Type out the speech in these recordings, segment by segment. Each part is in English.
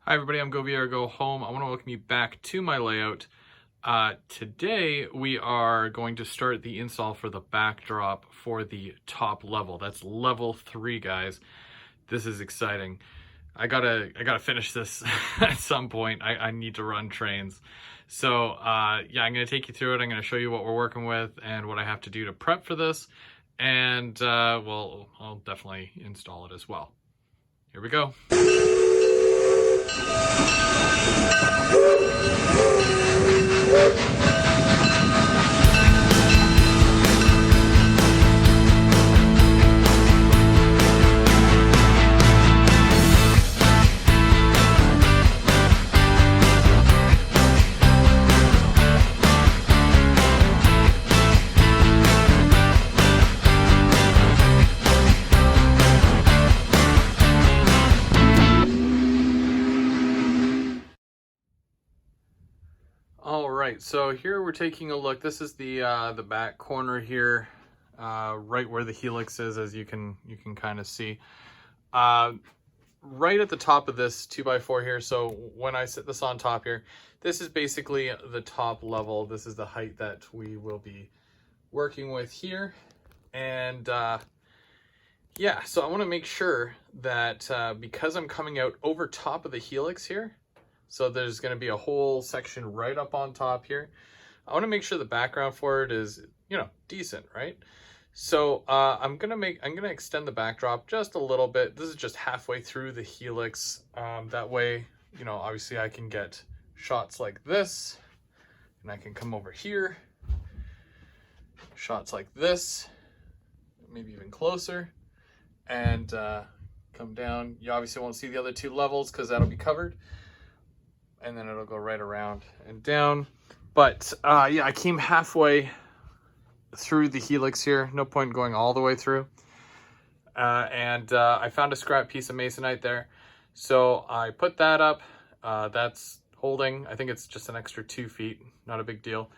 Hi everybody, I'm Go Via or Go Home. I want to welcome you back to my layout. Today we are going to start the install for the backdrop for the top level. That's level 3, guys. This is exciting. I gotta finish this at some point. I need to run trains. So yeah, I'm gonna take you through it. I'm gonna show you what we're working with and what I have to do to prep for this. And well, I'll definitely install it as well. Here we go. All right, so here we're taking a look. This is the back corner here, right where the helix is, as you can kind of see. Right at the top of this 2x4 here. So when I sit this on top here, this is basically the top level. This is the height that we will be working with here. And yeah, so I want to make sure that because I'm coming out over top of the helix here, so there's going to be a whole section right up on top here. I want to make sure the background for it is, you know, decent, right? So I'm gonna extend the backdrop just a little bit. This is just halfway through the helix. That way, you know, obviously I can get shots like this, and I can come over here, shots like this, maybe even closer, and come down. You obviously won't see the other two levels because that'll be covered. And then it'll go right around and down. But yeah, I came halfway through the helix here. No point going all the way through. And I found a scrap piece of masonite there. So I put that up. That's holding. I think it's just an extra 2 feet. Not a big deal.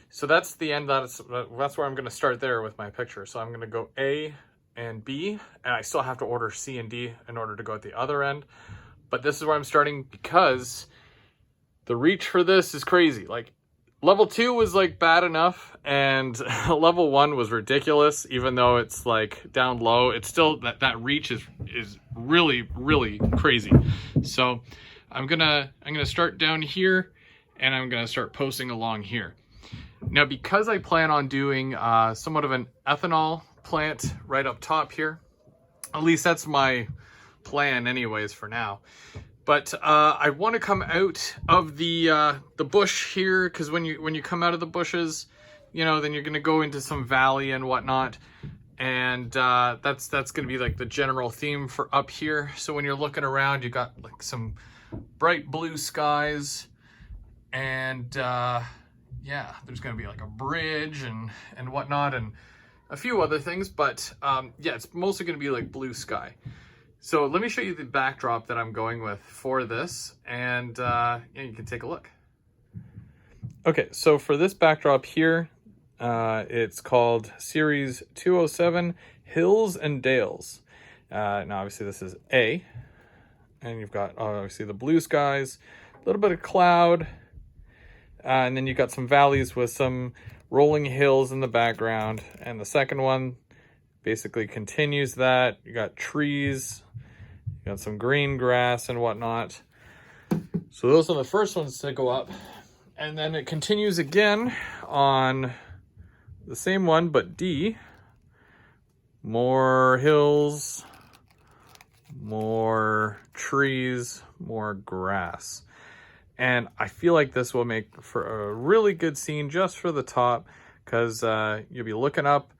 So that's the end. That's where I'm going to start there with my picture. So I'm going to go A and B. And I still have to order C and D in order to go at the other end. But this is where I'm starting because the reach for this is crazy. Like, level 2 was like bad enough, and level 1 was ridiculous. Even though it's like down low, it's still that reach is really crazy. So I'm gonna start down here, and I'm gonna start posting along here. Now, because I plan on doing somewhat of an ethanol plant right up top here, at least that's my plan anyways for now. But I want to come out of the bush here, because when you come out of the bushes, you know, then you're going to go into some valley and whatnot, and that's going to be like the general theme for up here. So when you're looking around, you got like some bright blue skies, and yeah, there's going to be like a bridge and whatnot, and a few other things. But yeah, it's mostly going to be like blue sky. So let me show you the backdrop that I'm going with for this, and yeah, you can take a look. Okay, so for this backdrop here, it's called Series 207 Hills and Dales. Now obviously this is A, and you've got obviously the blue skies, a little bit of cloud, and then you've got some valleys with some rolling hills in the background. And the second one basically continues that. You got trees, you got some green grass and whatnot. So those are the first ones to go up. And then it continues again on the same one, but D. More hills, more trees, more grass. And I feel like this will make for a really good scene just for the top, because you'll be looking up,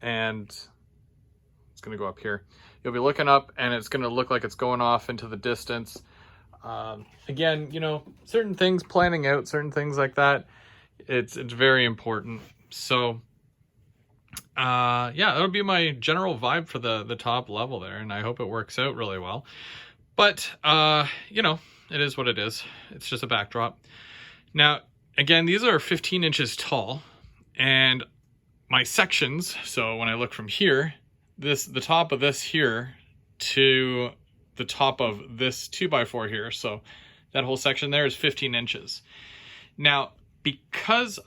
and it's going to go up here. You'll be looking up, and it's going to look like it's going off into the distance. Again, you know, certain things, planning out certain things like that, it's very important. So yeah, that'll be my general vibe for the top level there, and I hope it works out really well. But you know, it is what it is. It's just a backdrop. Now, again, these are 15 inches tall, and my sections, so when I look from here, the top of this here to the top of this 2x4 here. So that whole section there is 15 inches. Now, because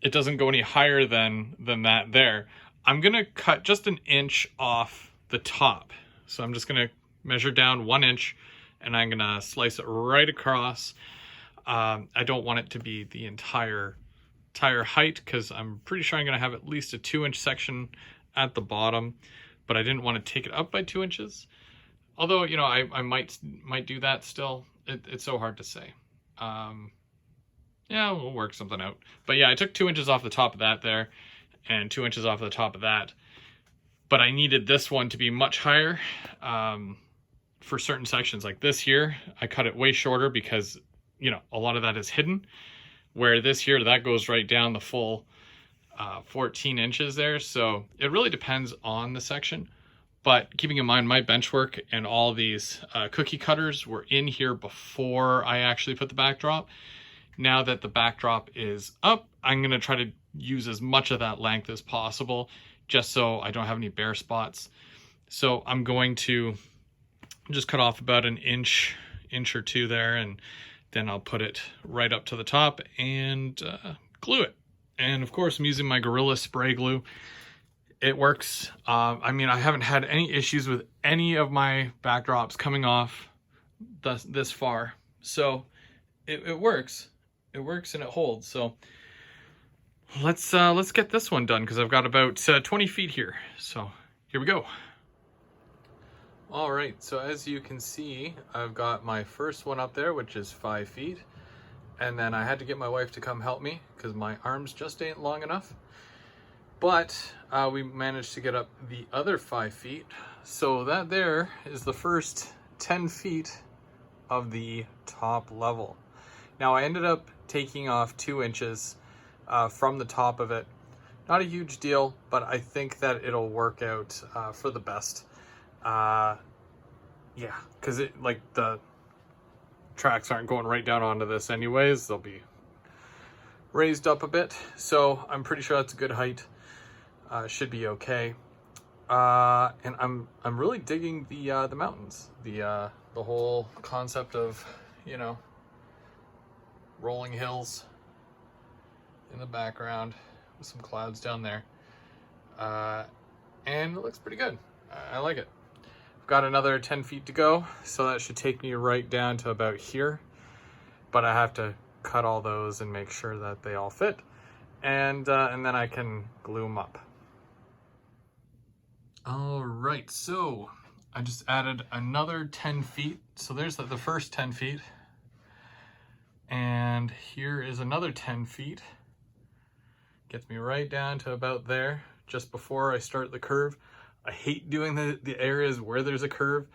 it doesn't go any higher than that there, I'm gonna cut just an inch off the top. So I'm just gonna measure down 1 inch and I'm gonna slice it right across. I don't want it to be the entire height because I'm pretty sure I'm gonna have at least a 2-inch section at the bottom, but I didn't want to take it up by 2 inches. Although, you know, I might do that still. It's so hard to say. Yeah, we'll work something out. But yeah, I took 2 inches off the top of that there and 2 inches off the top of that. But I needed this one to be much higher for certain sections. Like this here, I cut it way shorter because, you know, a lot of that is hidden. Where this here, that goes right down the full 14 inches there. So it really depends on the section. But keeping in mind, my bench work and all these cookie cutters were in here before I actually put the backdrop. Now that the backdrop is up, I'm going to try to use as much of that length as possible, just so I don't have any bare spots. So I'm going to just cut off about an inch or two there, and then I'll put it right up to the top and glue it. And of course, I'm using my Gorilla spray glue. It works. I mean, I haven't had any issues with any of my backdrops coming off this far. So it works. It works and it holds. So let's get this one done because I've got about 20 feet here. So here we go. All right, so as you can see, I've got my first one up there, which is 5 feet. And then I had to get my wife to come help me because my arms just ain't long enough. But we managed to get up the other 5 feet. So that there is the first 10 feet of the top level. Now I ended up taking off 2 inches from the top of it. Not a huge deal, but I think that it'll work out for the best. Yeah, because the tracks aren't going right down onto this anyways. They'll be raised up a bit, so I'm pretty sure that's a good height. Should be okay. And I'm really digging the mountains, the whole concept of, you know, rolling hills in the background with some clouds down there, and it looks pretty good. I like it. I've got another 10 feet to go, so that should take me right down to about here, but I have to cut all those and make sure that they all fit, and then I can glue them up. All right, so I just added another 10 feet. So there's the first 10 feet. And here is another 10 feet. Gets me right down to about there, just before I start the curve. I hate doing the areas where there's a curve,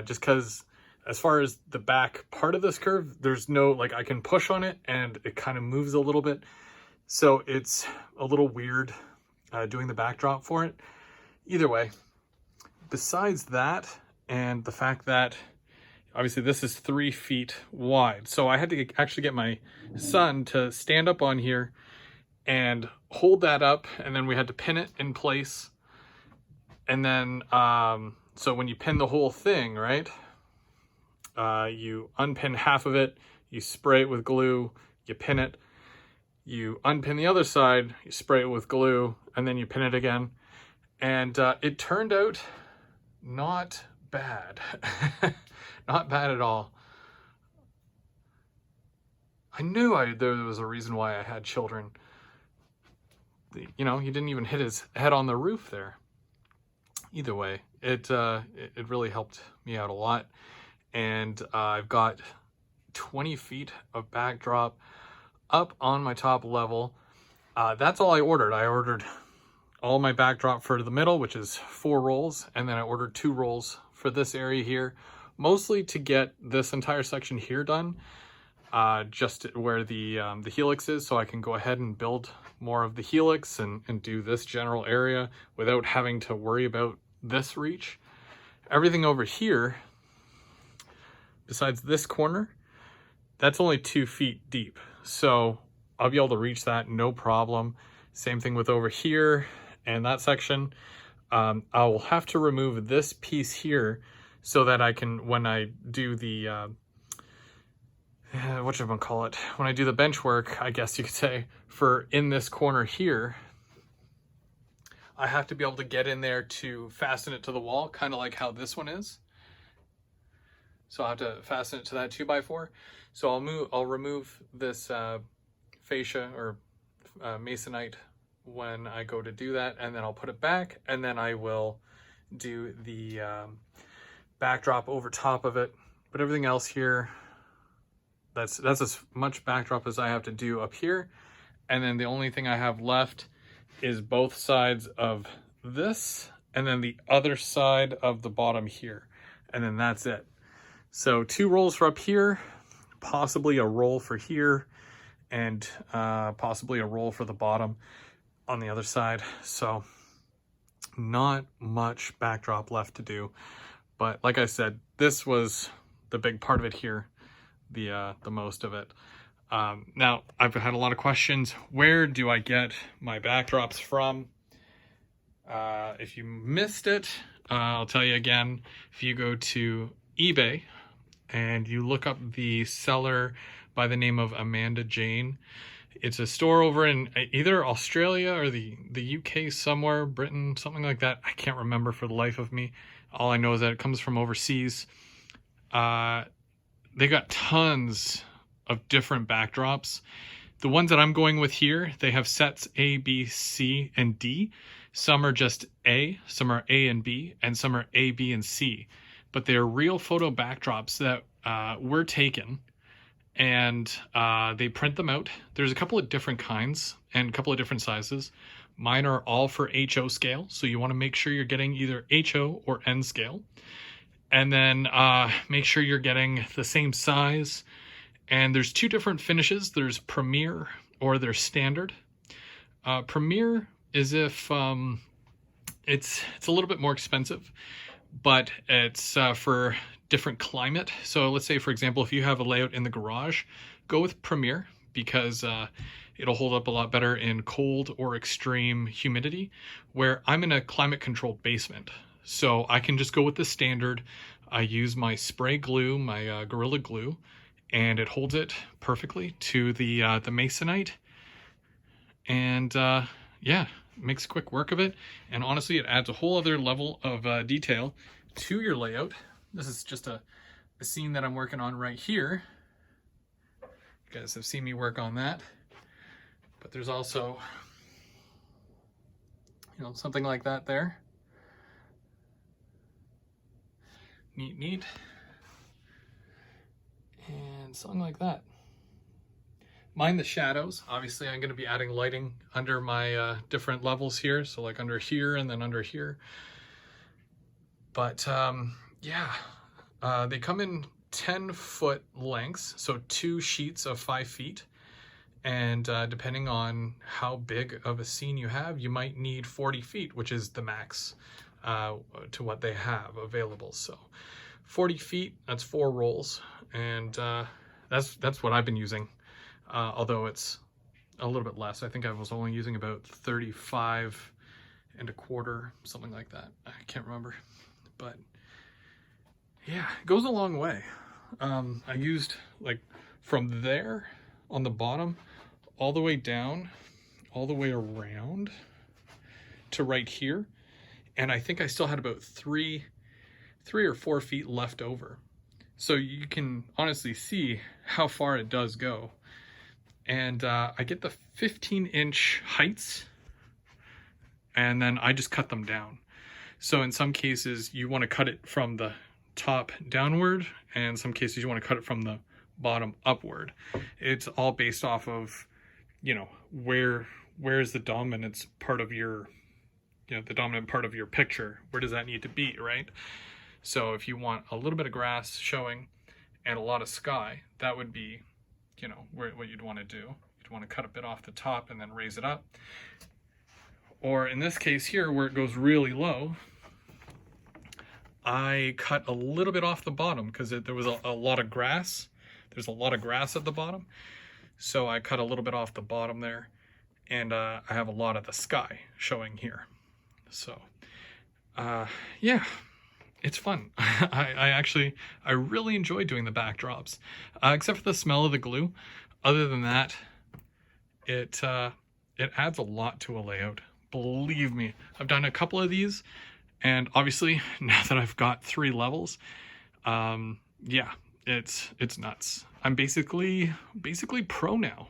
just because as far as the back part of this curve, there's no, like, I can push on it and it kind of moves a little bit. So it's a little weird doing the backdrop for it. Either way, besides that, and the fact that obviously this is 3 feet wide, so I had to actually get my son to stand up on here and hold that up, and then we had to pin it in place. And then, so when you pin the whole thing, right, you unpin half of it, you spray it with glue, you pin it, you unpin the other side, you spray it with glue, and then you pin it again. And it turned out not bad. Not bad at all. I knew there was a reason why I had children. You know, he didn't even hit his head on the roof there. Either way, it really helped me out a lot. And I've got 20 feet of backdrop up on my top level. That's all I ordered. I ordered all my backdrop for the middle, which is 4 rolls, and then I ordered 2 rolls for this area here, mostly to get this entire section here done, just where the helix is, so I can go ahead and build more of the helix and do this general area without having to worry about this reach. Everything over here, besides this corner, that's only 2 feet deep, so I'll be able to reach that no problem. Same thing with over here and that section. I will have to remove this piece here so that I can, when I do the, whatchamacallit, when I do the bench work, I guess you could say, for in this corner here, I have to be able to get in there to fasten it to the wall, kind of like how this one is. So I'll have to fasten it to that 2x4. So I'll remove this fascia or masonite when I go to do that, and then I'll put it back, and then I will do the backdrop over top of it. But everything else here, that's as much backdrop as I have to do up here. And then the only thing I have left is both sides of this, and then the other side of the bottom here. And then that's it. So 2 rolls for up here, possibly a roll for here, and possibly a roll for the bottom on the other side. So not much backdrop left to do. But like I said, this was the big part of it here, the most of it. Now, I've had a lot of questions. Where do I get my backdrops from? If you missed it, I'll tell you again. If you go to eBay and you look up the seller by the name of Amanda Jane, it's a store over in either Australia or the UK somewhere, Britain, something like that. I can't remember for the life of me. All I know is that it comes from overseas. They got tons of different backdrops. The ones that I'm going with here, they have sets A, B, C, and D. Some are just A, some are A and B, and some are A, B, and C. But they're real photo backdrops that were taken, and they print them out. There's a couple of different kinds and a couple of different sizes. Mine are all for HO scale, so you want to make sure you're getting either HO or N scale. And then make sure you're getting the same size. And there's 2 different finishes. There's Premier or there's Standard. Premier is if it's a little bit more expensive, but it's for different climate. So let's say, for example, if you have a layout in the garage, go with Premier because it'll hold up a lot better in cold or extreme humidity, where I'm in a climate controlled basement. So I can just go with the Standard. I use my spray glue, my Gorilla Glue, and it holds it perfectly to the masonite. And yeah, makes quick work of it. And honestly, it adds a whole other level of detail to your layout. This is just a scene that I'm working on right here. You guys have seen me work on that. But there's also, something like that there. Neat. And something like that. Mind the shadows. Obviously, I'm going to be adding lighting under my different levels here. So like under here and then under here. But yeah, they come in 10-foot lengths. So 2 sheets of 5 feet. And depending on how big of a scene you have, you might need 40 feet, which is the max to what they have available. So 40 feet, that's 4 rolls. And that's what I've been using. Although it's a little bit less. I think I was only using about 35 1/4, something like that. I can't remember. But yeah, it goes a long way. I used like from there on the bottom all the way down, all the way around to right here. And I think I still had about 3 or 4 feet left over. So you can honestly see how far it does go. And I get the 15-inch heights, and then I just cut them down. So in some cases, you want to cut it from the top downward, and in some cases, you want to cut it from the bottom upward. It's all based off of, where's the dominant part of your, the dominant part of your picture. Where does that need to be, right? So if you want a little bit of grass showing and a lot of sky, that would be, what you'd want to do. You'd want to cut a bit off the top and then raise it up. Or in this case here, where it goes really low, I cut a little bit off the bottom because there was a lot of grass. There's a lot of grass at the bottom. So I cut a little bit off the bottom there, and I have a lot of the sky showing here. So, yeah, it's fun. I really enjoy doing the backdrops, except for the smell of the glue. Other than that, it adds a lot to a layout. Believe me, I've done a couple of these, and obviously now that I've got 3 levels, yeah, it's nuts. I'm basically pro now.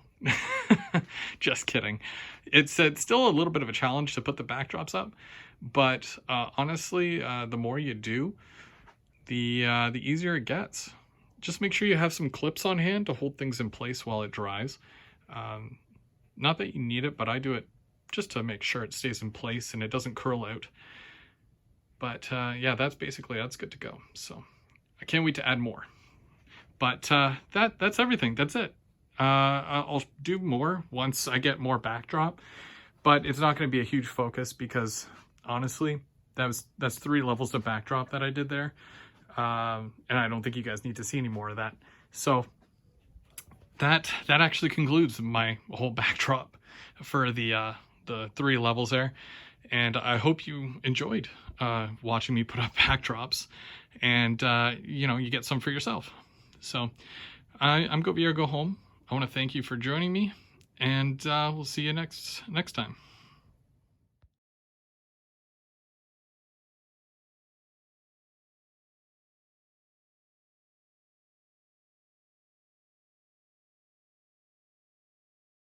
Just kidding. It's still a little bit of a challenge to put the backdrops up, but honestly, the more you do, the easier it gets. Just make sure you have some clips on hand to hold things in place while it dries. Not that you need it, but I do it just to make sure it stays in place and it doesn't curl out. But yeah, that's good to go. So I can't wait to add more. But that's everything. That's it. I'll do more once I get more backdrop, but it's not going to be a huge focus because honestly, that's 3 levels of backdrop that I did there. And I don't think you guys need to see any more of that. So that actually concludes my whole backdrop for the 3 levels there. And I hope you enjoyed watching me put up backdrops, and you know, you get some for yourself. So I'm Go Home. I want to thank you for joining me, and we'll see you next time.